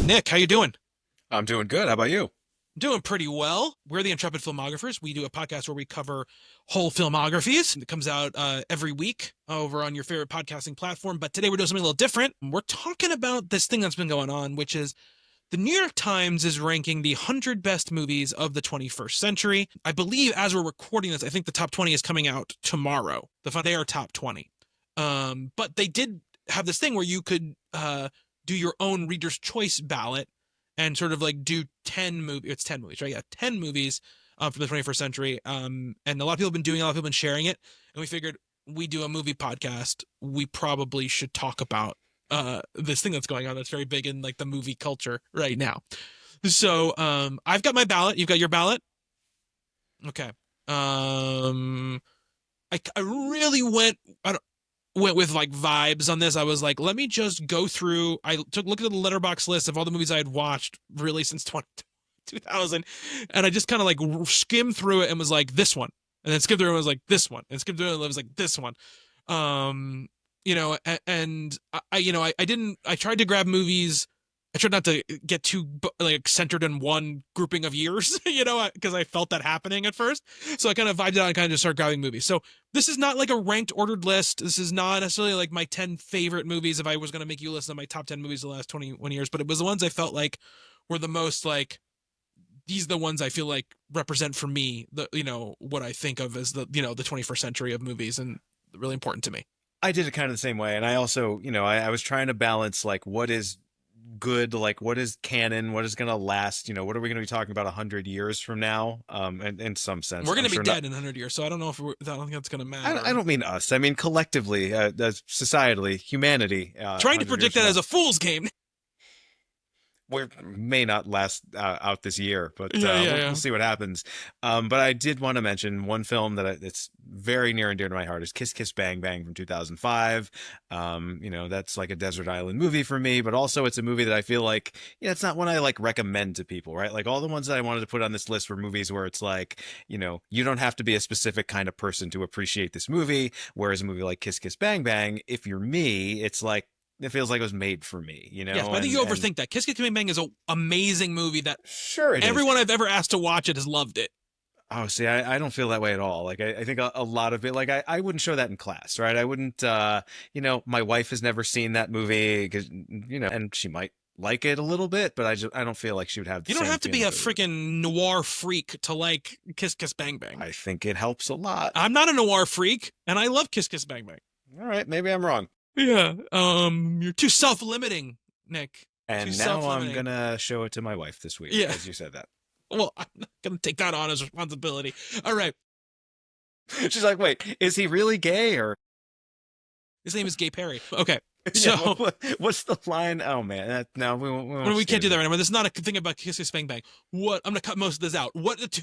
Nick, how you doing? I'm doing good. How about you? Doing pretty well. We're the Intrepid Filmographers. We do a podcast where we cover whole filmographies. It comes out every week over on your favorite podcasting platform. But today we're doing something a little different. We're talking about this thing that's been going on, which is the New York Times is ranking the 100 best movies of the 21st century. I believe as we're recording this, I think the top 20 is coming out tomorrow. They are top 20. But they did have this thing where you could do your own Reader's Choice ballot and sort of like do 10 movies. It's 10 movies, right? Yeah, 10 movies from the 21st century. And a lot of people have been doing it, a lot of people have been sharing it. And we figured we do a movie podcast. We probably should talk about this thing that's going on that's very big in like the movie culture right now. So I've got my ballot. You've got your ballot? Okay. I really went with like vibes on this. I was like, let me just go through. I took a look at the letterbox list of all the movies I had watched really since 2000, and I just kind of like skimmed through it and was like this one, and then skimmed through it and was like this one, and skimmed through it and was like this one. And I didn't. I tried to grab movies. I tried not to get too like centered in one grouping of years, because I felt that happening at first. So I kind of vibed out and kind of just started grabbing movies. So this is not like a ranked ordered list. This is not necessarily like my 10 favorite movies if I was going to make you listen to my top 10 movies of the last 21 years, but it was the ones I felt like were the most like, these are the ones I feel like represent for me, what I think of as the 21st century of movies and really important to me. I did it kind of the same way. And I also, I was trying to balance like what is good, like what is canon, what is going to last, what are we going to be talking about 100 years from now? And in some sense, we're going to be sure dead in 100 years. So I don't know if I don't think that's going to matter. I don't mean us. I mean collectively, societally, humanity. Trying to predict that as a fool's game. We may not last out this year, but we'll see what happens. But I did want to mention one film it's very near and dear to my heart is Kiss Kiss Bang Bang from 2005. That's like a desert island movie for me, but also it's a movie that I feel like, it's not one I like recommend to people, right? Like all the ones that I wanted to put on this list were movies where it's like, you don't have to be a specific kind of person to appreciate this movie. Whereas a movie like Kiss Kiss Bang Bang, if you're me, it's like, it feels like it was made for me, Yes, but I think you overthink that. Kiss Kiss Bang Bang is an amazing movie that sure everyone I've ever asked to watch it has loved it. Oh, see, I don't feel that way at all. Like, I think a lot of it, like, I wouldn't show that in class, right? I wouldn't, my wife has never seen that movie, because, and she might like it a little bit, but I don't feel like she would have the You don't same have to be a feeling freaking noir freak to like Kiss Kiss Bang Bang. I think it helps a lot. I'm not a noir freak, and I love Kiss Kiss Bang Bang. All right, maybe I'm wrong. Yeah, you're too self-limiting, Nick. And now I'm gonna show it to my wife this week, as you said that. Well, I'm not gonna take that on as responsibility. All right. She's like, wait, is he really gay or? His name is Gay Perry. Okay. So what's the line? Oh man, no, we can't do that right now. This is not a thing about Kiss Kiss Bang Bang. What? I'm gonna cut most of this out. What?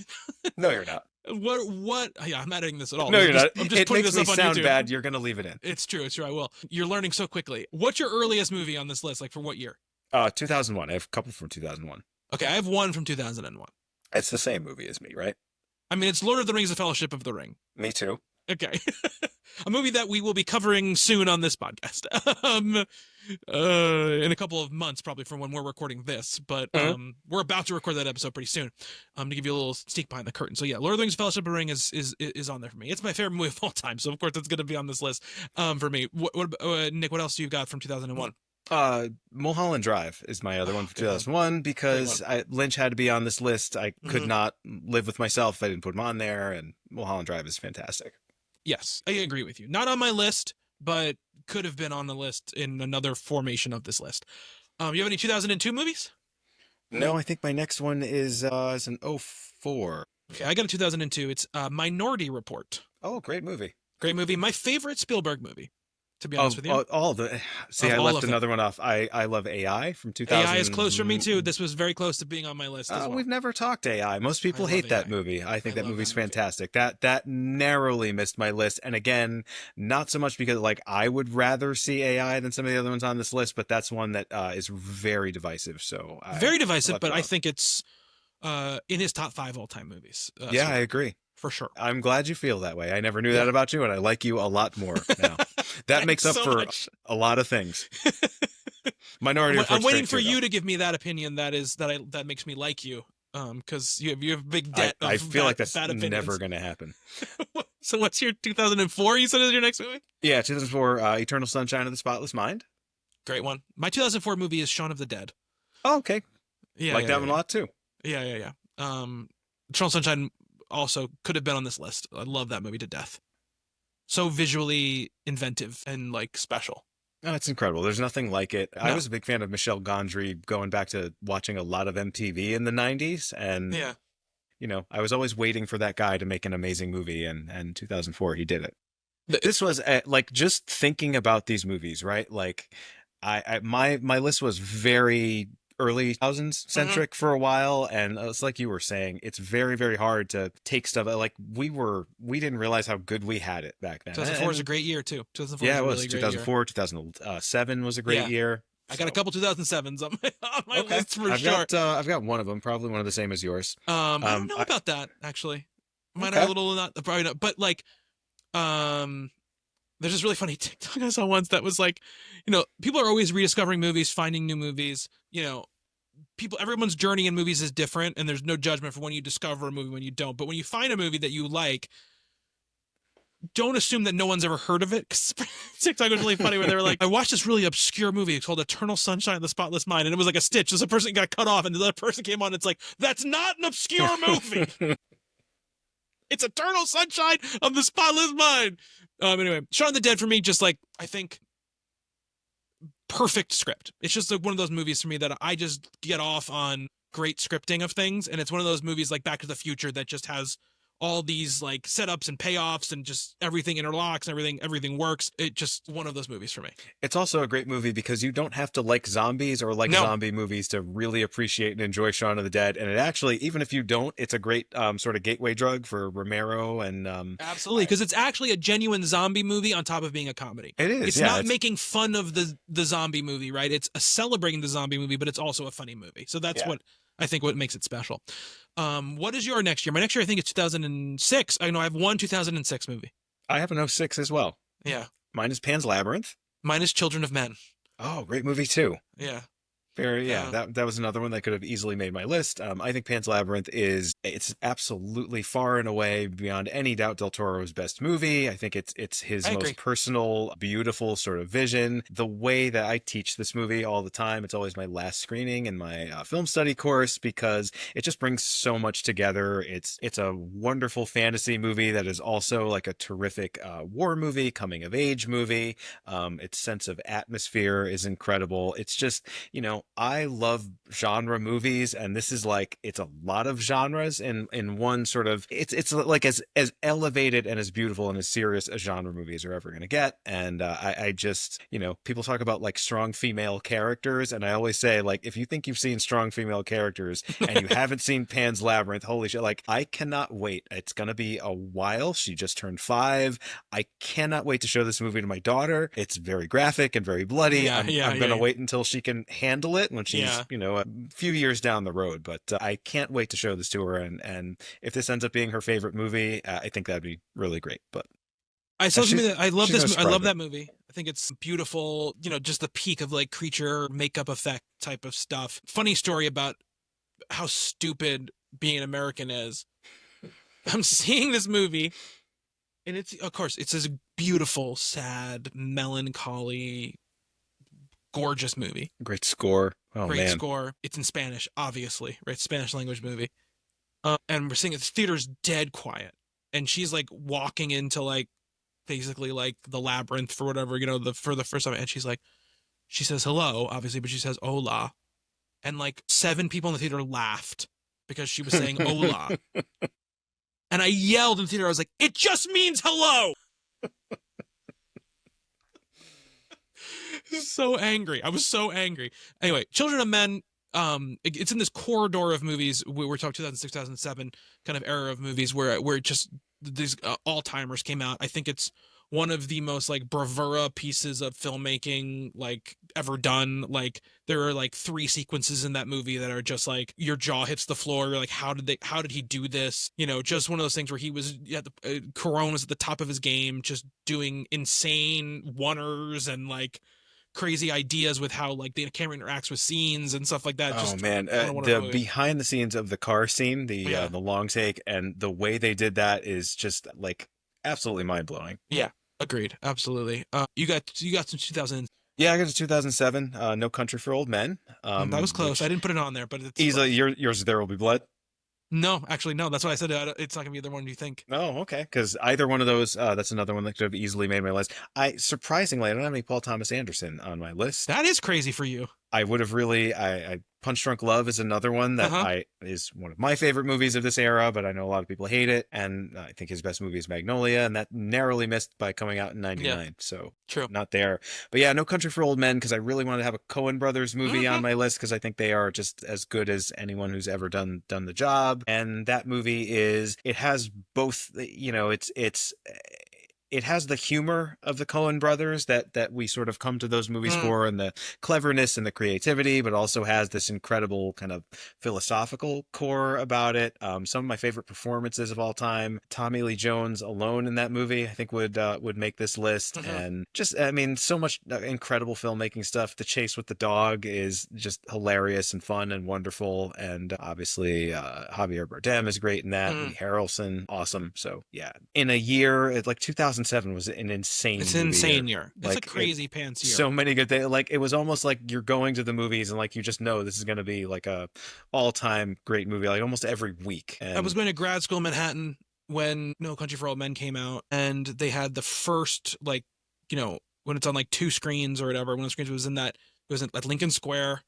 No, you're not. What? Yeah, I'm not editing this at all. No, you're not. I'm just putting this up on sound YouTube. Bad. You're gonna leave it in. It's true. I will. You're learning so quickly. What's your earliest movie on this list? Like for what year? 2001. I have a couple from 2001. Okay, I have one from 2001. It's the same movie as me, right? I mean, it's Lord of the Rings: The Fellowship of the Ring. Me too. Okay. A movie that we will be covering soon on this podcast. In a couple of months, probably from when we're recording this, but we're about to record that episode pretty soon. To give you a little sneak behind the curtain. So yeah, Lord of the Rings: Fellowship of the Ring is on there for me. It's my favorite movie of all time, so of course it's going to be on this list for me. Nick, what else do you got from 2001? Mulholland Drive is my other one from 2001 because Lynch had to be on this list. I could not live with myself if I didn't put him on there, and Mulholland Drive is fantastic. Yes, I agree with you. Not on my list, but could have been on the list in another formation of this list. You have any 2002 movies? No, I think my next one is an 04. Okay, I got a 2002. It's Minority Report. Oh, great movie. Great movie. My favorite Spielberg movie, to be honest with you. I left another one off. I love AI from 2000. AI is close for me too. This was very close to being on my list as well. We've never talked AI. Most people hate that movie. I think that movie's fantastic. That narrowly missed my list. And again, not so much because like I would rather see AI than some of the other ones on this list, but that's one that is very divisive. So very divisive, but I think it's in his top 5 all-time movies. Yeah, I agree. For sure. I'm glad you feel that way. I never knew that about you, and I like you a lot more now. That makes up for a lot of things. Minority Report. I'm waiting for you to give me that opinion that makes me like you. Because you have a big debt of I feel like that's bad opinions. never going to happen. So what's your 2004? You said is your next movie? Yeah, 2004, Eternal Sunshine of the Spotless Mind. Great one. My 2004 movie is Shaun of the Dead. Oh, okay. Yeah, like that one a lot too. Yeah. Eternal Sunshine also could have been on this list. I love that movie to death. So visually inventive and like special. Oh, it's incredible. There's nothing like it. No. I was a big fan of Michel Gondry going back to watching a lot of MTV in the 90s. And, I was always waiting for that guy to make an amazing movie. And 2004, he did it. This was like just thinking about these movies, right? Like my list was very early 2000s centric for a while, and it's like you were saying, it's very, very hard to take stuff like we didn't realize how good we had it back then. 2004 was a great year too. 2004 yeah, it was. Really 2004, 2007 was a great year. I got a couple 2007s on my list for I've sure. I've got one of them, probably one of the same as yours. I don't know about that actually. Mine are a little probably not, but like, there's this really funny TikTok I saw once that was like, people are always rediscovering movies, finding new movies. Everyone's journey in movies is different, and there's no judgment for when you discover a movie, when you don't. But when you find a movie that you like, don't assume that no one's ever heard of it. Because TikTok was really funny where they were like, I watched this really obscure movie. It's called Eternal Sunshine of the Spotless Mind. And it was like a stitch. There's a person got cut off, and the other person came on. And it's like, that's not an obscure movie. It's Eternal Sunshine of the Spotless Mind. Anyway, Shaun of the Dead for me, just like, I think, perfect script. It's just like one of those movies for me that I just get off on great scripting of things. And it's one of those movies like Back to the Future that just has all these like setups and payoffs and just everything interlocks and everything works. It just one of those movies for me. It's also a great movie because you don't have to like zombies or like zombie movies to really appreciate and enjoy Shaun of the Dead. And it actually, even if you don't, it's a great sort of gateway drug for Romero and absolutely, because it's actually a genuine zombie movie on top of being a comedy. It is. It's not making fun of the zombie movie, right? It's celebrating the zombie movie, but it's also a funny movie. So that's what I think what makes it special. What is your next year? My next year, I think it's 2006. I know I have one 2006 movie. I have an 06 as well. Yeah. Mine is Pan's Labyrinth. Mine is Children of Men. Oh, great movie too. Yeah. That was another one that could have easily made my list. I think Pan's Labyrinth it's absolutely far and away beyond any doubt Del Toro's best movie. I think it's his most personal, beautiful sort of vision. The way that I teach this movie all the time, it's always my last screening in my film study course because it just brings so much together. It's a wonderful fantasy movie that is also like a terrific war movie, coming of age movie. Its sense of atmosphere is incredible. It's just, I love genre movies, and this is like, it's a lot of genres in one sort of, it's like as elevated and as beautiful and as serious as genre movies are ever going to get. And I just, people talk about like strong female characters, and I always say, like, if you think you've seen strong female characters and you haven't seen Pan's Labyrinth, holy shit, like, I cannot wait. It's going to be a while. She just turned 5. I cannot wait to show this movie to my daughter. It's very graphic and very bloody. I'm going to wait until she can handle it when she's, a few years down the road. But I can't wait to show this to her. And if this ends up being her favorite movie, I think that'd be really great. But I love this. I love that movie. I think it's beautiful. Just the peak of like creature makeup effect type of stuff. Funny story about how stupid being an American is. I'm seeing this movie, and it's this beautiful, sad, melancholy, gorgeous movie. Great score. Oh, great score. It's in Spanish, obviously, right? Spanish language movie. And we're seeing it. The theater's dead quiet, and she's like walking into like basically like the labyrinth for whatever, for the first time, and she says hello, obviously, but she says hola, and like 7 people in the theater laughed because she was saying hola. And I yelled in the theater, I was like, it just means hello. So angry. I was so angry. Anyway, Children of Men, it's in this corridor of movies. We're talking 2006, 2007 kind of era of movies where just these all-timers came out. I think it's one of the most like bravura pieces of filmmaking like ever done. Like there are like 3 sequences in that movie that are just like your jaw hits the floor. You're like, how did he do this? Just one of those things where he was Cuarón was at the top of his game, just doing insane one-ers and like crazy ideas with how like the camera interacts with scenes and stuff like that. Oh Just man, the behind the scenes of the car scene, the long take, and the way they did that is just like absolutely mind blowing. Yeah, agreed, absolutely. You got some 2000. Yeah, I got to 2007, No Country for Old Men. That was close. I didn't put it on there, but it's easily yours. There Will Be Blood. No, actually, no. That's why I said it's not gonna be the one you think. Oh, okay. Because either one of those, that's another one that could have easily made my list. Surprisingly, I don't have any Paul Thomas Anderson on my list. That is crazy for you. I would have really, I Punch Drunk Love is another one that is one of my favorite movies of this era, but I know a lot of people hate it. And I think his best movie is Magnolia, and that narrowly missed by coming out in 99. Yeah. So true. Not there. But yeah, No Country for Old Men, because I really wanted to have a Coen Brothers movie on my list, because I think they are just as good as anyone who's ever done the job. And that movie it has both, it has the humor of the Coen brothers that we sort of come to those movies for, and the cleverness and the creativity, but also has this incredible kind of philosophical core about it. Some of my favorite performances of all time, Tommy Lee Jones alone in that movie, I think would make this list. And just, I mean, so much incredible filmmaking stuff. The chase with the dog is just hilarious and fun and wonderful. And obviously, Javier Bardem is great in that. Lee Harrelson, awesome. So yeah, in a year, like 2007 was an insane year. It's a crazy pants year. So many good things. Like, it was almost like you're going to the movies and like you just know this is going to be like a all-time great movie, like almost every week. And I was going to grad school in Manhattan when No Country for Old Men came out, and they had the first, like, when it's on like 2 screens or whatever, one of the screens was it was at Lincoln Square,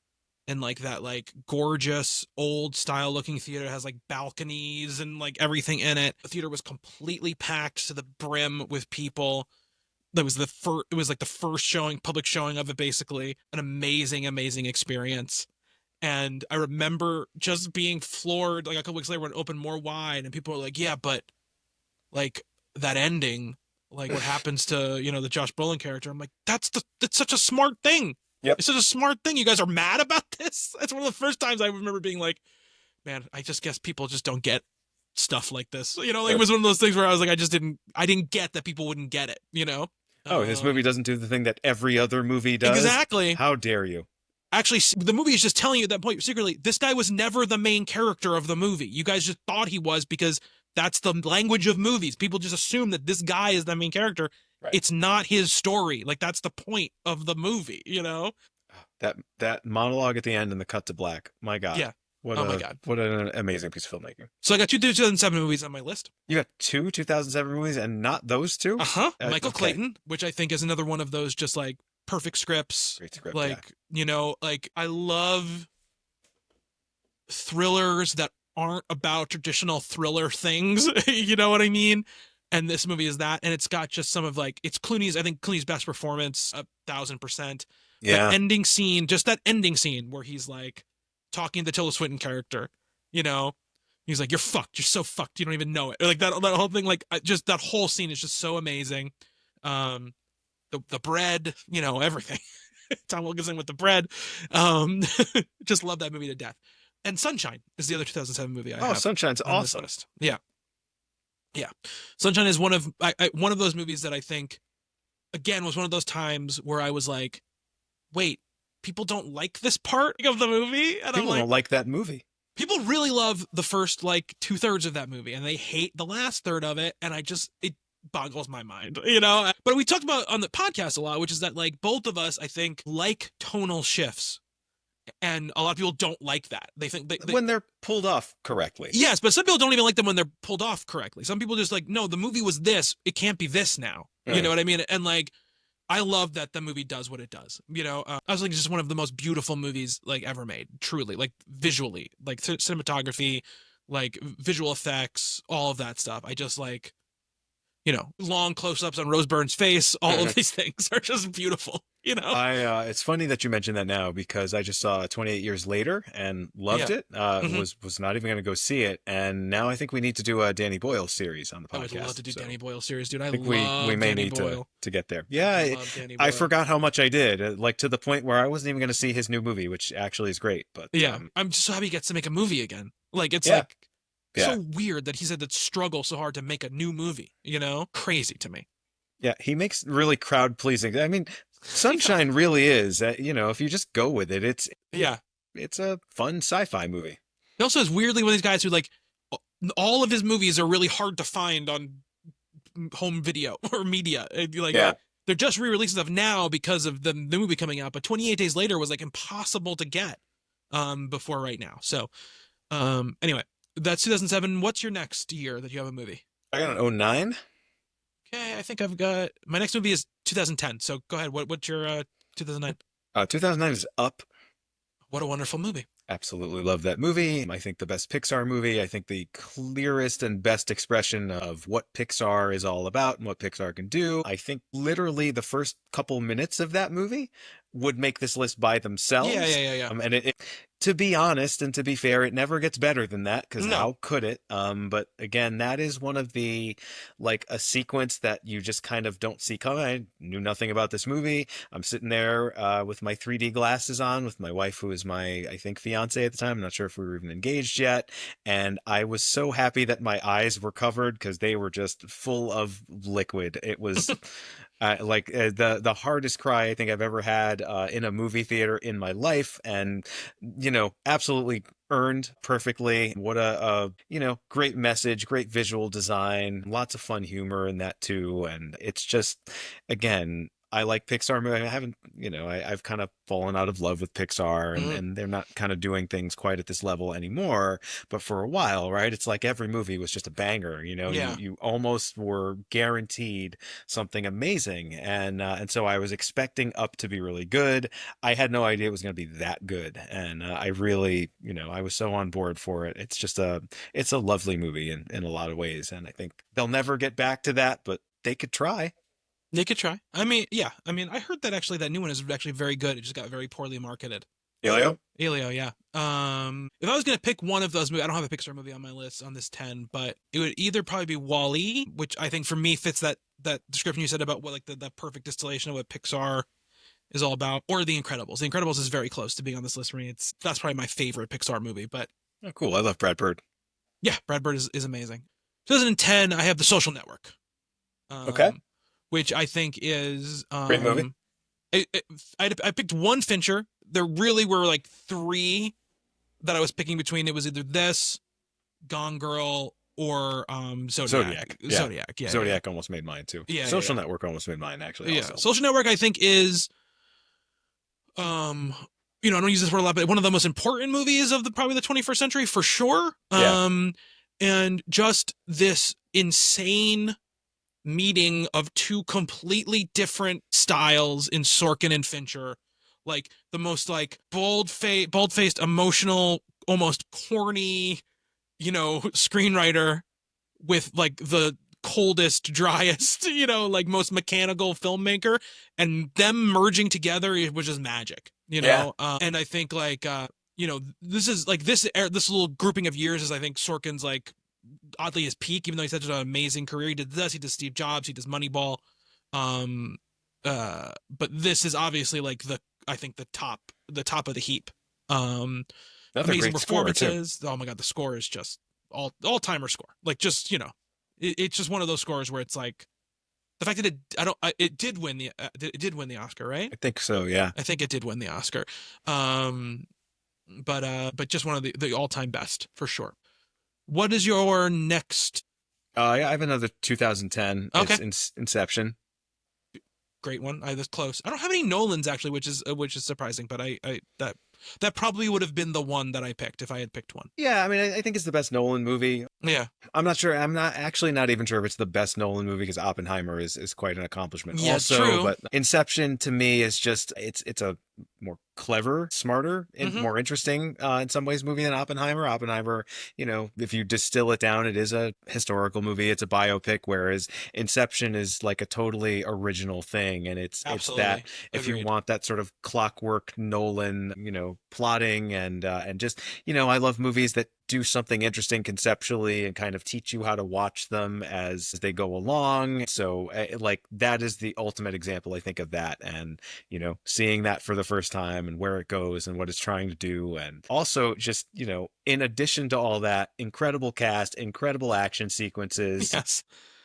and like that like gorgeous old style looking theater has like balconies and like everything in it. The theater was completely packed to the brim with people. It was like the first public showing of it, basically. An amazing experience. And I remember just being floored like a couple weeks later when it opened more wide, and people were like, yeah, but like that ending, like what happens to, the Josh Brolin character. I'm like, it's such a smart thing. Yep. It's such a smart thing. You guys are mad about this? That's one of the first times I remember being like, man, I just guess people just don't get stuff like this. It was one of those things where I was like, I didn't get that people wouldn't get it, Oh, his movie doesn't do the thing that every other movie does? Exactly. How dare you? Actually, the movie is just telling you at that point, secretly, this guy was never the main character of the movie. You guys just thought he was because that's the language of movies. People just assume that this guy is the main character. Right. It's not his story. Like, that's the point of the movie, That monologue at the end and the cut to black. My God. Yeah. My God. What an amazing piece of filmmaking. So I got 2 2007 movies on my list. You got 2 2007 movies and not those 2? Michael Clayton, which I think is another one of those just like perfect scripts. Great script, like, like I love thrillers that aren't about traditional thriller things. You know what I mean? And this movie is that, and it's got just some of like, it's Clooney's best performance, 1,000%. Yeah. The ending scene, just that ending scene where he's like talking to the Tilda Swinton character, he's like, you're fucked. You're so fucked. You don't even know it. Or like that whole thing, like just that whole scene is just so amazing. The bread, everything. Tom Wilkinson with the bread. Just love that movie to death. And Sunshine is the other 2007 movie I have. Oh, Sunshine's awesome. Yeah. Yeah. Sunshine is one of those movies that I think, again, was one of those times where I was like, wait, people don't like this part of the movie? And people don't like that movie. People really love the first, like, 2/3 of that movie, and they hate the last third of it, and it boggles my mind, But we talked about on the podcast a lot, which is that, like, both of us, I think, like tonal shifts. And a lot of people don't like that. They think when they're pulled off correctly. Yes, but some people don't even like them when they're pulled off correctly. Some people just like, no, the movie was this. It can't be this now. Right. You know what I mean? And like, I love that the movie does what it does. I was like, just one of the most beautiful movies like ever made. Truly, like visually, like cinematography, like visual effects, all of that stuff. I just like, long close-ups on Rose Byrne's face. All of these things are just beautiful. It's funny that you mentioned that now, because I just saw 28 Years Later and loved it. Was not even going to go see it, and now I think we need to do a Danny Boyle series on the podcast. I would love to do Danny Boyle series, dude. I think love we may Danny need Boyle. to get there. Yeah, I forgot how much I did, like to the point where I wasn't even going to see his new movie, which actually is great. But yeah, I'm just so happy he gets to make a movie again. Like it's like so weird that he said that struggle so hard to make a new movie. Crazy to me. Yeah, he makes really crowd pleasing. I mean, Sunshine really is, if you just go with it, Yeah. it's a fun sci-fi movie. He also is weirdly one of these guys who like all of his movies are really hard to find on home video or media. Like Yeah. they're just re-releases of now because of the movie coming out, but 28 Days Later was like impossible to get before right now. So anyway, that's 2007. What's your next year that you have a movie? I got an '09. Okay, I think I've got my next movie is 2010. So go ahead. What's your 2009? 2009 is Up. What a wonderful movie. Absolutely love that movie. I think the best Pixar movie. I think the clearest and best expression of what Pixar is all about and what Pixar can do. I think literally the first couple minutes of that movie would make this list by themselves. Yeah. And to be honest and to be fair, it never gets better than that because No. how could it? But again, that is one of the like a sequence that you just kind of don't see coming. I knew nothing about this movie. I'm sitting there with my 3D glasses on with my wife, who is my, I think, fiance at the time. I'm not sure if we were even engaged yet. And I was so happy that my eyes were covered because they were just full of liquid. It was the hardest cry I think I've ever had in a movie theater in my life. And, absolutely earned perfectly. What a great message, great visual design, lots of fun humor in that too. And it's just, again, I like Pixar movies. I haven't, I've kind of fallen out of love with Pixar and they're not kind of doing things quite at this level anymore. But for a while, right, it's like every movie was just a banger, Yeah. you almost were guaranteed something amazing. And so I was expecting Up to be really good. I had no idea it was going to be that good. And I really, I was so on board for it. It's a lovely movie in a lot of ways. And I think they'll never get back to that, but they could try. They could try. I mean, yeah. I mean, I heard that actually that new one is actually very good. It just got very poorly marketed. Elio? Elio, yeah. If I was gonna pick one of those movies, I don't have a Pixar movie on my list on this 10, but it would either probably be Wall-E, which I think for me fits that description you said about what like the perfect distillation of what Pixar is all about, or The Incredibles. The Incredibles is very close to being on this list for me. That's probably my favorite Pixar movie. But oh, cool. I love Brad Bird. yeah, Brad Bird is amazing. 2010, I have The Social Network. Okay. Which I think is great movie. I picked one Fincher. There really were like three that I was picking between. It was either this, Gone Girl, or Zodiac. Yeah. Zodiac, yeah. Zodiac almost made mine too. Yeah. Social Network almost made mine actually. Yeah. Also. Social Network, I think, is I don't use this word a lot, but one of the most important movies of probably the 21st century for sure. Yeah. And just this insane meeting of two completely different styles in Sorkin and Fincher, like the most like bald-faced, emotional, almost corny, screenwriter with like the coldest, driest, like most mechanical filmmaker, and them merging together, it was just magic, Yeah. And I think like this is like this little grouping of years is I think Sorkin's like oddly his peak, even though he's had an amazing career. He does Steve Jobs, he does Moneyball. But this is obviously like I think the top of the heap. Amazing performances. Oh my God, the score is just all-timer score. Like just, it's just one of those scores where it's like the fact that it did win the Oscar, right? I think so, yeah. I think it did win the Oscar. But just one of the all-time best for sure. What is your next? I have another 2010. Okay. It's Inception. Great one. I was close. I don't have any Nolans actually, which is surprising, but that probably would have been the one that I picked if I had picked one. Yeah, I mean, I think it's the best Nolan movie. Yeah. I'm not sure. I'm not even sure if it's the best Nolan movie because Oppenheimer is quite an accomplishment. Yeah, also, true. But Inception to me is just it's a more clever, smarter, and more interesting in some ways movie than Oppenheimer. Oppenheimer, if you distill it down, it is a historical movie. It's a biopic, whereas Inception is like a totally original thing, and it's that if Agreed. you want that sort of clockwork Nolan, plotting and just I love movies that do something interesting conceptually and kind of teach you how to watch them as they go along. So like that is the ultimate example I think of that, and seeing that for the first time and where it goes and what it's trying to do. And also just in addition to all that, incredible cast, incredible action sequences. Yes.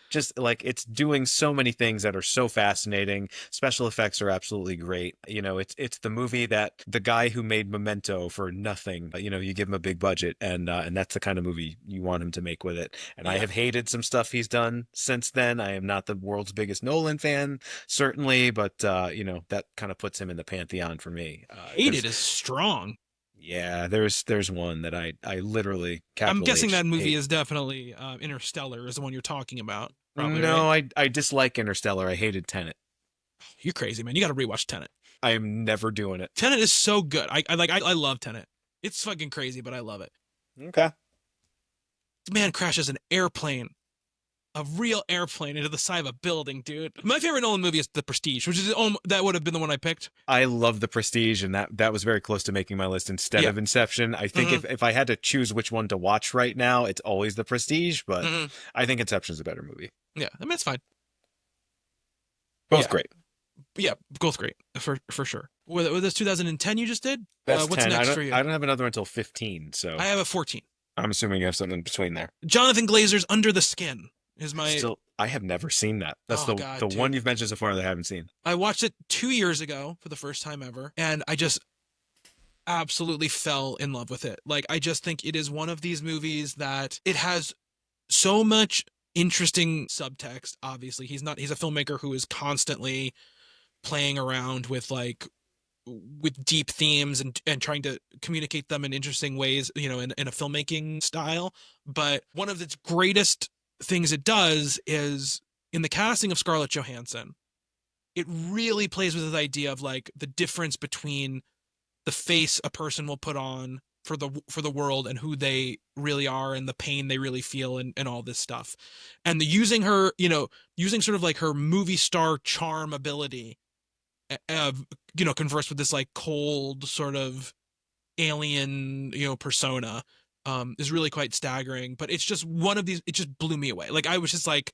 just like it's doing so many things that are so fascinating. Special effects are absolutely great. It's the movie that the guy who made Memento for nothing, you give him a big budget, and that's the kind of movie you want him to make with it. And I have hated some stuff he's done since then. I am not the world's biggest Nolan fan, certainly, but that kind of puts him in the pantheon for me. Hated is strong. Yeah, there's one that I literally I'm guessing that movie hate. is definitely Interstellar is the one you're talking about. Probably, No, right? I dislike Interstellar. I hated Tenet. You're crazy, man. You got to rewatch Tenet. I am never doing it. Tenet is so good. I love Tenet. It's fucking crazy, but I love it. Okay. This man crashes an airplane, a real airplane, into the side of a building, dude. My favorite Nolan movie is The Prestige, which is that would have been the one I picked. I love The Prestige, and that was very close to making my list instead of Inception. I think if I had to choose which one to watch right now, it's always The Prestige, but I think Inception's a better movie. Yeah, I mean, it's fine. Both great. Yeah, both great, for sure. With this 2010 you just did? That's what's 10. next for you? I don't have another until 15, so... I have a 14. I'm assuming you have something in between there. Jonathan Glazer's Under the Skin is my... I have never seen that. That's the one you've mentioned so far that I haven't seen. I watched it 2 years ago for the first time ever, and I just absolutely fell in love with it. Like, I just think it is one of these movies that it has so much interesting subtext. Obviously, he's a filmmaker who is constantly playing around with deep themes and trying to communicate them in interesting ways, in a filmmaking style. But one of its greatest things it does is in the casting of Scarlett Johansson, it really plays with the idea of like the difference between the face a person will put on for the world and who they really are and the pain they really feel and all this stuff. And using sort of like her movie star charm ability, converse with this like cold sort of alien, persona, is really quite staggering. But it's just one of these, it just blew me away. Like I was just like,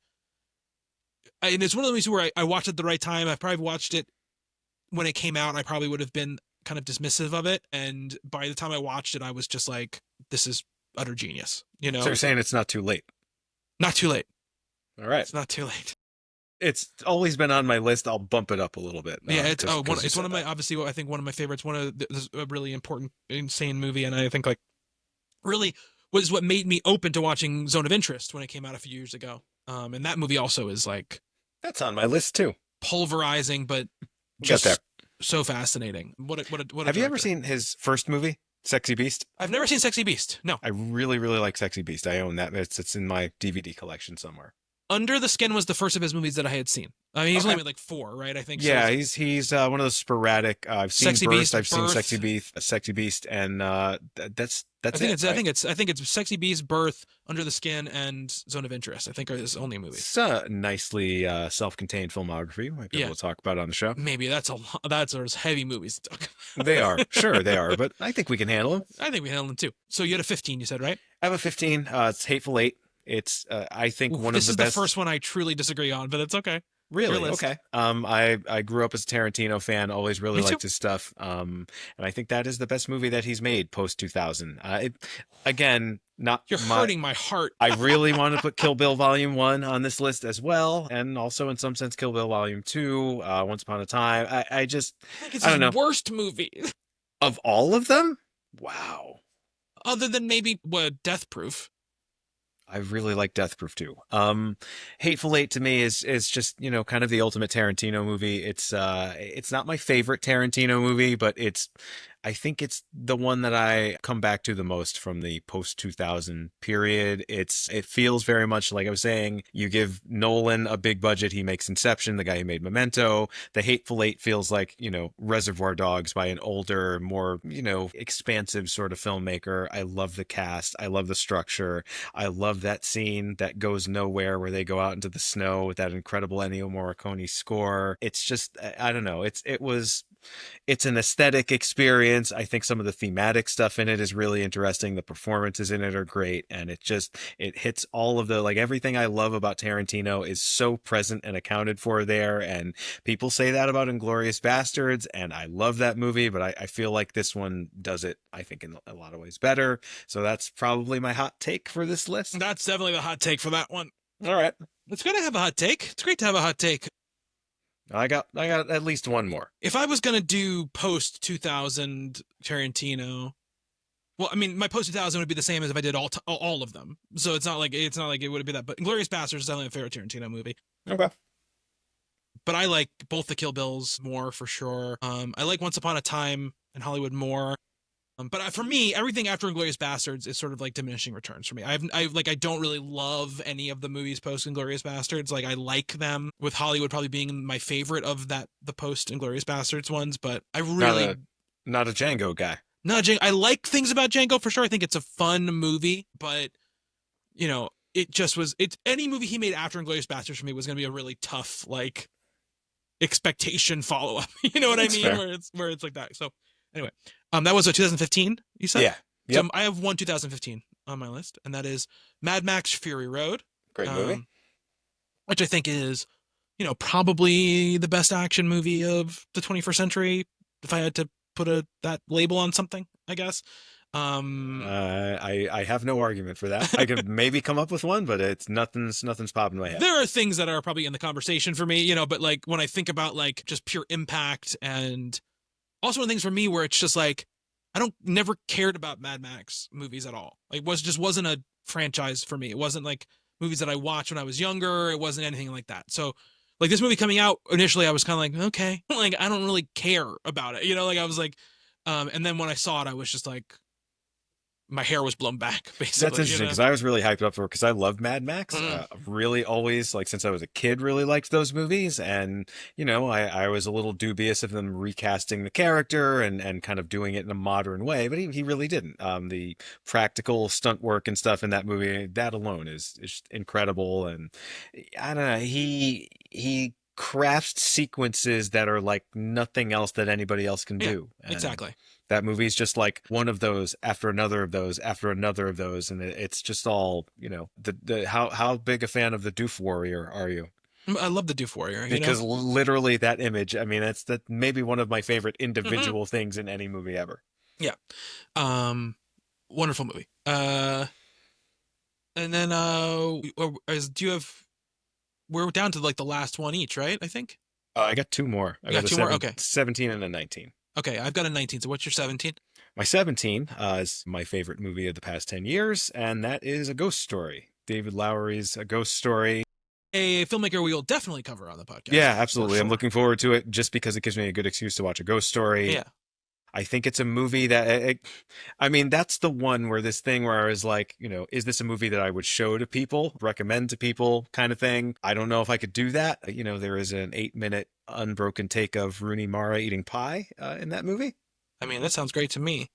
and it's one of the movies where I watched it at the right time. I probably watched it when it came out. I probably would have been kind of dismissive of it. And by the time I watched it, I was just like, this is utter genius, So you're saying it's not too late? Not too late. All right. It's not too late. It's always been on my list. I'll bump it up a little bit. Yeah, it's one of my, obviously, I think one of my favorites. This is a really important, insane movie, and I think like really was what made me open to watching Zone of Interest when it came out a few years ago. And that movie also is like that's on my list too. Pulverizing, but just so fascinating. What have you ever seen his first movie, Sexy Beast? I've never seen Sexy Beast. No. I really, really like Sexy Beast. I own that. It's in my DVD collection somewhere. Under the Skin was the first of his movies that I had seen. I mean, he's only made like 4, right? I think. Yeah, he's one of those sporadic. I've seen Sexy Beast, I've seen Sexy Beast, and that's I think it's Sexy Beast, Birth, Under the Skin, and Zone of Interest. I think are his only movies. It's a nicely self-contained filmography. We might be able to talk about on the show. Maybe that's a lot. That's those heavy movies. They are, sure they are, but I think we can handle them. I think we handle them too. So you had a 15, you said, right? I have a 15. It's Hateful Eight. It's I think one of the best. This is the first one I truly disagree on, but it's okay. Really? Okay. I grew up as a Tarantino fan, always really liked his stuff. And I think that is the best movie that he's made post 2000. Again, You're hurting my heart. I really want to put Kill Bill Volume 1 on this list as well, and also in some sense Kill Bill Volume 2, Once Upon a Time. I think it's his worst movie. Of all of them? Wow. Other than maybe Death Proof. I really like Death Proof too. Hateful Eight to me is just, kind of the ultimate Tarantino movie. It's not my favorite Tarantino movie, but I think it's the one that I come back to the most from the post 2000 period. It feels very much like I was saying, you give Nolan a big budget, he makes Inception, the guy who made Memento. The Hateful Eight feels like, Reservoir Dogs by an older, more, expansive sort of filmmaker. I love the cast. I love the structure. I love that scene that goes nowhere where they go out into the snow with that incredible Ennio Morricone score. It's just, I don't know. It's an aesthetic experience. I think some of the thematic stuff in it is really interesting. The performances in it are great. And it hits all of everything I love about Tarantino is so present and accounted for there. And people say that about Inglourious Bastards. And I love that movie, but I feel like this one does it, I think, in a lot of ways better. So that's probably my hot take for this list. That's definitely the hot take for that one. All right. It's good to have a hot take. It's great to have a hot take. I got at least one more. If I was gonna do post 2000 Tarantino, well, I mean, my post 2000 would be the same as if I did all of them. So it's not like it would be that. But Inglourious Basterds is definitely a favorite Tarantino movie. Okay. But I like both the Kill Bills more for sure. I like Once Upon a Time in Hollywood more. But for me, everything after Inglourious Basterds is sort of like diminishing returns for me. I don't really love any of the movies post Inglourious Basterds. Like I like them, with Hollywood probably being my favorite of the post Inglourious Basterds ones. But I really not a Django guy. Not Django. I like things about Django for sure. I think it's a fun movie, but it just was. It's any movie he made after Inglourious Basterds for me was going to be a really tough expectation follow up. You know what I mean? Fair. Where it's like that. So anyway, that was a 2015. You said, yeah. Yep. So I have one 2015 on my list, and that is Mad Max Fury Road. Great movie. Which I think is, probably the best action movie of the 21st century. If I had to put that label on something, I guess. I have no argument for that. I could maybe come up with one, but it's nothing's popping in my head. There are things that are probably in the conversation for me, but like when I think about like just pure impact, and also one of the things for me where it's just like I never cared about Mad Max movies at all. Like wasn't a franchise for me. It wasn't like movies that I watched when I was younger. It wasn't anything like that. So like this movie coming out initially, I was kind of like, okay, like I don't really care about it. Like I was like, and then when I saw it, I was just like, my hair was blown back, basically. That's interesting because I was really hyped up for it because I loved Mad Max. Really always, like, since I was a kid, really liked those movies. And, I was a little dubious of them recasting the character and kind of doing it in a modern way, but he really didn't. The practical stunt work and stuff in that movie, that alone is just incredible. And I don't know, he crafts sequences that are like nothing else that anybody else can do. And exactly. that movie's just like one of those after another of those after another of those, and it's just all how big a fan of the Doof Warrior are you? I love the Doof Warrior because literally that image. I mean, that's maybe one of my favorite individual things in any movie ever. Yeah, wonderful movie. And then do you have? We're down to like the last one each, right? I think. I got two more. I got two more. Okay, 17 and a 19. Okay, I've got a 19. So what's your 17? My 17 is my favorite movie of the past 10 years, and that is A Ghost Story. David Lowery's A Ghost Story. A filmmaker we will definitely cover on the podcast. Yeah, absolutely. Sure. I'm looking forward to it just because it gives me a good excuse to watch A Ghost Story. Yeah. I think it's a movie that, that's the one where this thing where I was like, is this a movie that I would show to people, recommend to people kind of thing? I don't know if I could do that. There is an 8-minute unbroken take of Rooney Mara eating pie in that movie. I mean, that sounds great to me.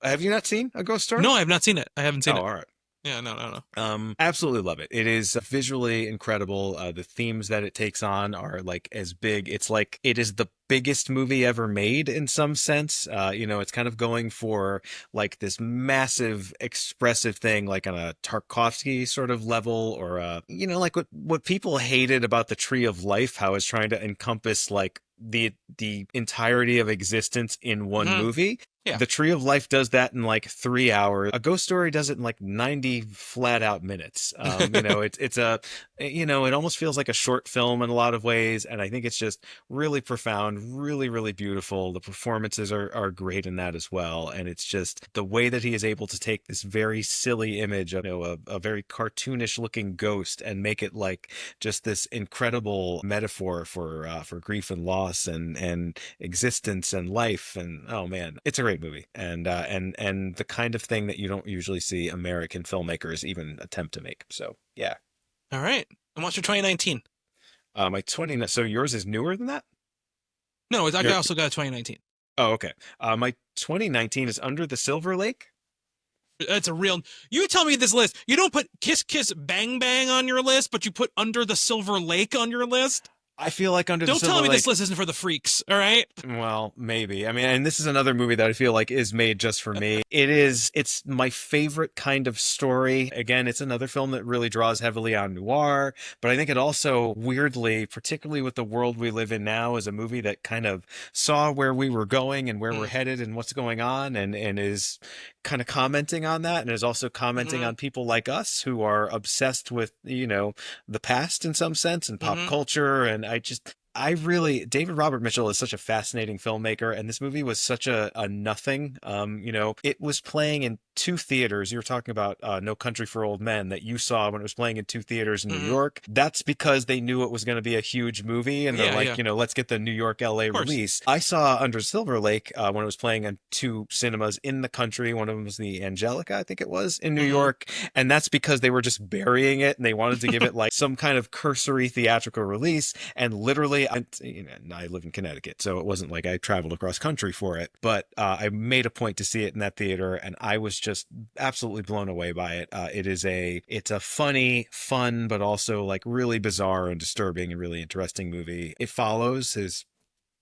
Have you not seen A Ghost Story? No, I have not seen it. I haven't seen it. Oh, all right. Yeah, no. Absolutely love it. It is visually incredible. The themes that it takes on are like as big. It's like it is the biggest movie ever made in some sense. It's kind of going for like this massive expressive thing, like on a Tarkovsky sort of level, or like what people hated about the Tree of Life, how it's trying to encompass like the entirety of existence in one movie. Yeah. The Tree of Life does that in like 3 hours. A Ghost Story does it in like 90 flat out minutes. It almost feels like a short film in a lot of ways. And I think it's just really profound, really, really beautiful. The performances are great in that as well. And it's just the way that he is able to take this very silly image of, a very cartoonish looking ghost and make it like just this incredible metaphor for grief and loss and existence and life. And oh man, it's a great movie, and the kind of thing that you don't usually see American filmmakers even attempt to make. So yeah. All right. And what's your 2019? My 20. So yours is newer than that? No, I also got a 2019. Oh, okay. My 2019 is Under the Silver Lake. That's a real. You tell me this list. You don't put Kiss Kiss Bang Bang on your list, but you put Under the Silver Lake on your list. I feel like Under the Silver Lake. Don't tell me this list isn't for the freaks, all right? Well, maybe. I mean, and this is another movie that I feel like is made just for me. It's my favorite kind of story. Again, it's another film that really draws heavily on noir, but I think it also weirdly, particularly with the world we live in now, is a movie that kind of saw where we were going and where we're headed and what's going on, and is kind of commenting on that, and is also commenting on people like us who are obsessed with, the past in some sense and pop culture. And David Robert Mitchell is such a fascinating filmmaker, and this movie was such a nothing. It was playing in 2 theaters. You were talking about No Country for Old Men that you saw when it was playing in 2 theaters in New York. That's because they knew it was going to be a huge movie, and they're let's get the New York, LA release. I saw Under Silver Lake when it was playing in 2 cinemas in the country. One of them was the Angelica, I think it was, in New York, and that's because they were just burying it, and they wanted to give it like some kind of cursory theatrical release. And literally, I live in Connecticut, so it wasn't like I traveled across country for it, but I made a point to see it in that theater, and I was just absolutely blown away by it. It's a funny, fun, but also like really bizarre and disturbing and really interesting movie. It follows his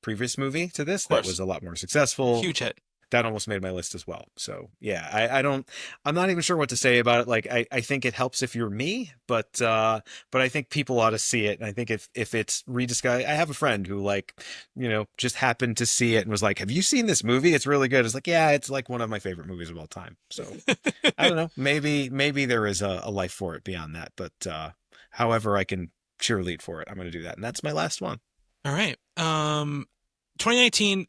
previous movie to this that was a lot more successful. Huge hit. That almost made my list as well. So yeah, I'm not even sure what to say about it. Like, I think it helps if you're me, but I think people ought to see it. And I think if it's rediscovered, I have a friend who just happened to see it and was like, have you seen this movie? It's really good. It's like, yeah, it's like one of my favorite movies of all time. So I don't know, maybe there is a life for it beyond that, but however I can cheerlead for it, I'm going to do that. And that's my last one. All right. 2019,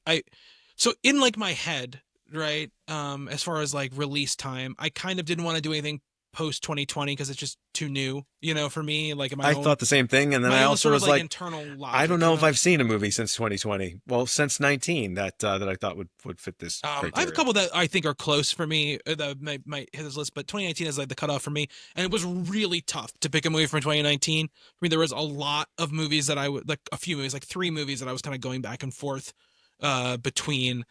so in like my head, right, as far as like release time, I kind of didn't want to do anything post 2020 because it's just too new, for me. Like I thought the same thing, and then I also was like, internal logic, I don't know if I've seen a movie since 2020. Well, since 19 that I thought would fit this criteria. I have a couple that I think are close for me that might hit this list, but 2019 is like the cutoff for me, and it was really tough to pick a movie from 2019. I mean, there was a lot of movies that I would like, a few movies, like 3 movies that I was kind of going back and forth between.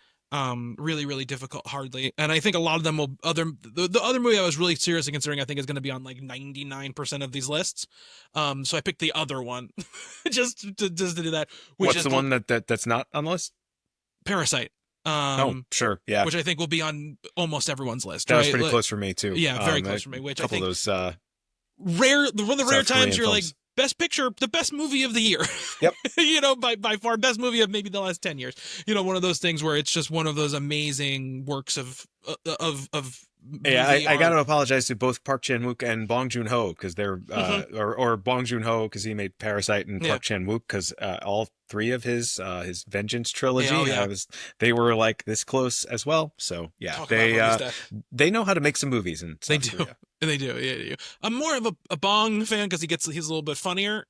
Really, really difficult, hardly. And I think a lot of them the other movie I was really seriously considering, I think, is going to be on like 99% of these lists. So I picked the other one just to do that. What's the one that's not on the list? Parasite. Oh, sure. Yeah. Which I think will be on almost everyone's list. That was pretty close for me too. Yeah, very close for me. Which I think of those one of the rare times you're films. like, Best Picture, the best movie of the year. Yep. By far, best movie of maybe the last 10 years. One of those things where it's just one of those amazing works of. Yeah, I got to apologize to both Park Chan-wook and Bong Joon-ho because they're or Bong Joon-ho because he made Parasite, and Park Chan-wook because all 3 of his Vengeance trilogy, they were like this close as well. So yeah, they know how to make some movies, and they do. They do. Yeah. I'm more of a Bong fan because he's a little bit funnier.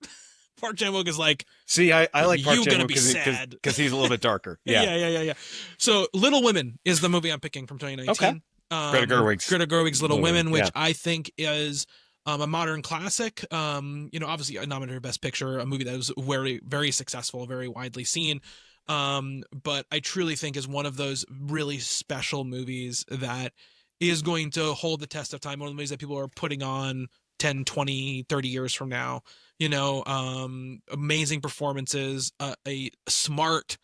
Park Chan-wook is like, see, I like Park Chan-wook because he's a little bit darker. Yeah. Yeah. So Little Women is the movie I'm picking from 2019. Okay. Greta Gerwig's Little Women, which I think is a modern classic. Obviously nominated for Best Picture, a movie that was very, very successful, very widely seen. But I truly think is one of those really special movies that is going to hold the test of time. One of the movies that people are putting on 10, 20, 30 years from now. Amazing performances, a smart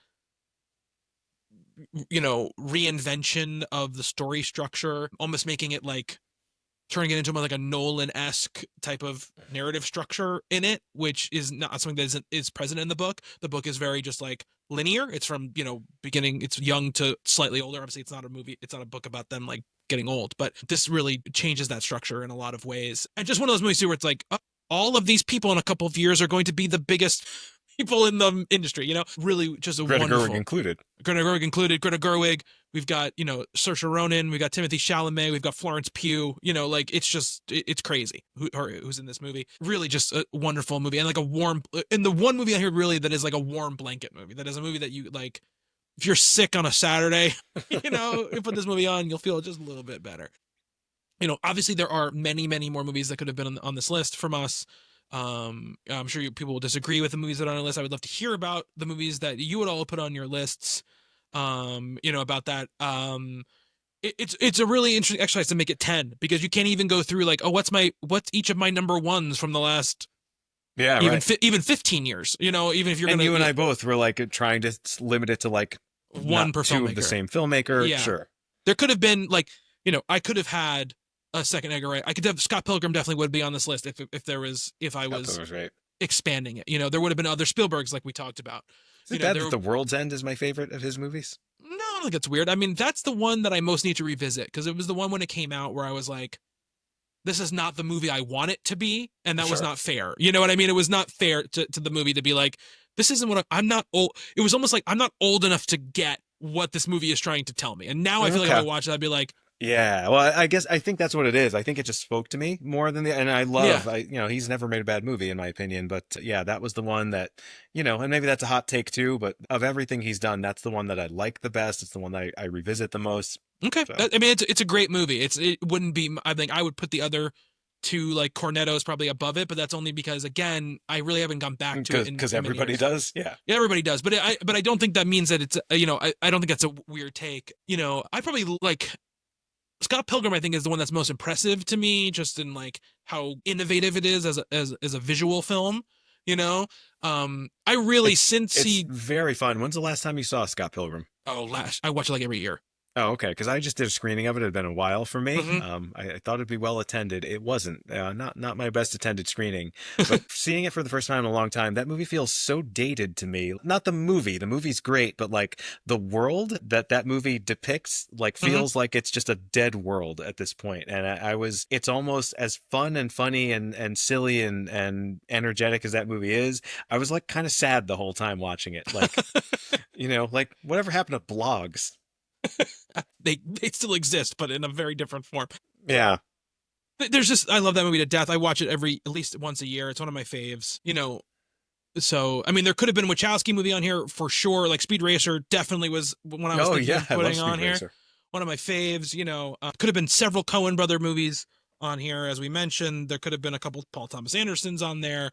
reinvention of the story structure, almost making it like turning it into like a Nolan-esque type of narrative structure in it, which is not something that is present in the book. The book is very just like linear. It's from, beginning, it's young to slightly older. Obviously it's not a movie. It's not a book about them like getting old, but this really changes that structure in a lot of ways. And just one of those movies too, where it's like, all of these people in a couple of years are going to be the biggest people in the industry, really just a Greta wonderful. Gerwig included. Greta Gerwig. We've got, Saoirse Ronan. We've got Timothée Chalamet. We've got Florence Pugh. It's crazy who's in this movie. Really just a wonderful movie. And like and the one movie I heard really that is like a warm blanket movie. That is a movie that you like, if you're sick on a Saturday, you put this movie on, you'll feel just a little bit better. Obviously there are many, many more movies that could have been on this list from us. I'm sure people will disagree with the movies that are on our list. I would love to hear about the movies that you would all put on your lists. About that. It's a really interesting exercise to make it 10 because you can't even go through like, what's each of my number ones from the last. Yeah, even 15 years. Even if you're and you and I both were like trying to limit it to like one per 2 filmmaker. of the same filmmaker. Yeah. Sure. There could have been like, I could have had a second Edgar Wright. I could have Scott Pilgrim definitely would be on this list if I was expanding it. There would have been other Spielbergs like we talked about. Is it bad that The World's End is my favorite of his movies? No, don't think it's weird. I mean, that's the one that I most need to revisit because it was the one when it came out where I was like, this is not the movie I want it to be. And that was not fair. You know what I mean? It was not fair to the movie to be like, this isn't what I'm not old. It was almost like I'm not old enough to get what this movie is trying to tell me. And now I feel like if I watch it, I'd be like, yeah, well, I think that's what it is. I think it just spoke to me more than and I love, he's never made a bad movie in my opinion, but yeah, that was the one that, and maybe that's a hot take too, but of everything he's done, that's the one that I like the best. It's the one that I revisit the most. Okay. So. I mean, it's a great movie. It wouldn't be, I think I would put the other two, like Cornetto's probably above it, but that's only because, again, I really haven't gone back to it because everybody does. Yeah, everybody does. But I don't think that means that it's, I don't think that's a weird take. I probably like Scott Pilgrim, I think, is the one that's most impressive to me, just in like how innovative it is as a visual film. I really it's very fun. When's the last time you saw Scott Pilgrim? Oh, I watch it like every year. Oh, okay. Because I just did a screening of it. It had been a while for me. Mm-hmm. I thought it'd be well attended. It wasn't. Not my best attended screening. But seeing it for the first time in a long time, that movie feels so dated to me. Not the movie. The movie's great, but like the world that movie depicts, like feels like it's just a dead world at this point. And it's almost as fun and funny and silly and energetic as that movie is. I was like kind of sad the whole time watching it. Like, like whatever happened to blogs? They still exist, but in a very different form. Yeah. I love that movie to death. I watch it at least once a year. It's one of my faves, So, I mean, there could have been a Wachowski movie on here for sure. Like Speed Racer definitely was when I was thinking of putting on here. Racer. One of my faves, could have been several Coen brother movies on here. As we mentioned, there could have been a couple Paul Thomas Andersons on there.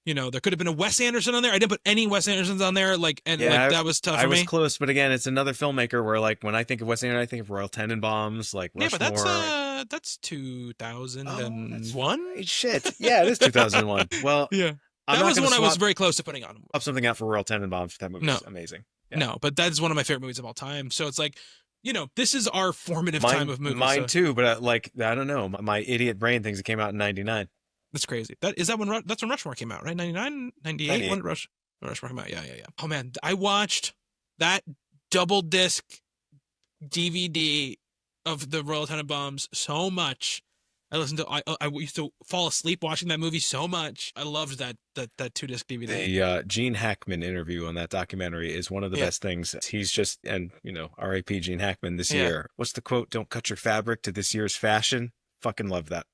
There could have been a Wes Anderson on there. I didn't put any Wes Andersons on there. That was tough for me. I was close, but again, it's another filmmaker where, like, when I think of Wes Anderson, I think of Royal Tenenbaums, like Rushmore. Yeah, but that's 2001. Shit. Yeah, it is 2001. Well, yeah, that was one I was very close to putting on. Up something out for Royal Tenenbaums. That movie is amazing. Yeah. No, but that is one of my favorite movies of all time. So it's like, this is our formative time of movies. Mine too, but I don't know. My idiot brain thinks it came out in 99. That's crazy. That's when Rushmore came out, right? 99, 98? When did Rushmore came out? Yeah. Oh man, I watched that double disc DVD of the Royal Tenenbaums so much. I used to fall asleep watching that movie so much. I loved that 2-disc DVD. The Gene Hackman interview on that documentary is one of the best things. He's just, and R.I.P. Gene Hackman this year. What's the quote? Don't cut your fabric to this year's fashion. Fucking love that.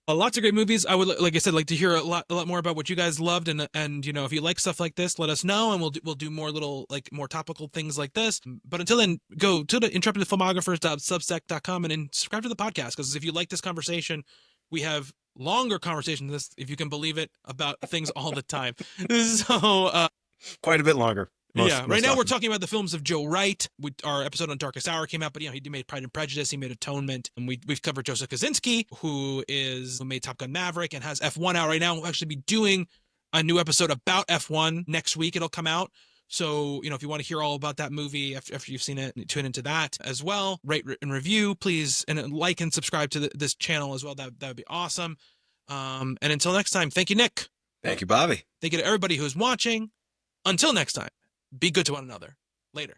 Lots of great movies. I would, like I said, like to hear a lot more about what you guys loved, and if you like stuff like this, let us know, and we'll do more little more topical things like this. But until then, go to the intrepidfilmographers.substack.com and subscribe to the podcast, because if you like this conversation, we have longer conversations than this, if you can believe it, about things all the time. So quite a bit longer. Right now we're talking about the films of Joe Wright. Our episode on Darkest Hour came out, but he made Pride and Prejudice, he made Atonement, and we've covered Joseph Kosinski, who made Top Gun Maverick and has F1 out right now. We'll actually be doing a new episode about F1 next week. It'll come out. So, if you want to hear all about that movie after you've seen it, tune into that as well. Rate and review, please, and like and subscribe to this channel as well. That would be awesome. And until next time, thank you, Nick. Thank you, Bobby. Thank you to everybody who's watching. Until next time. Be good to one another. Later.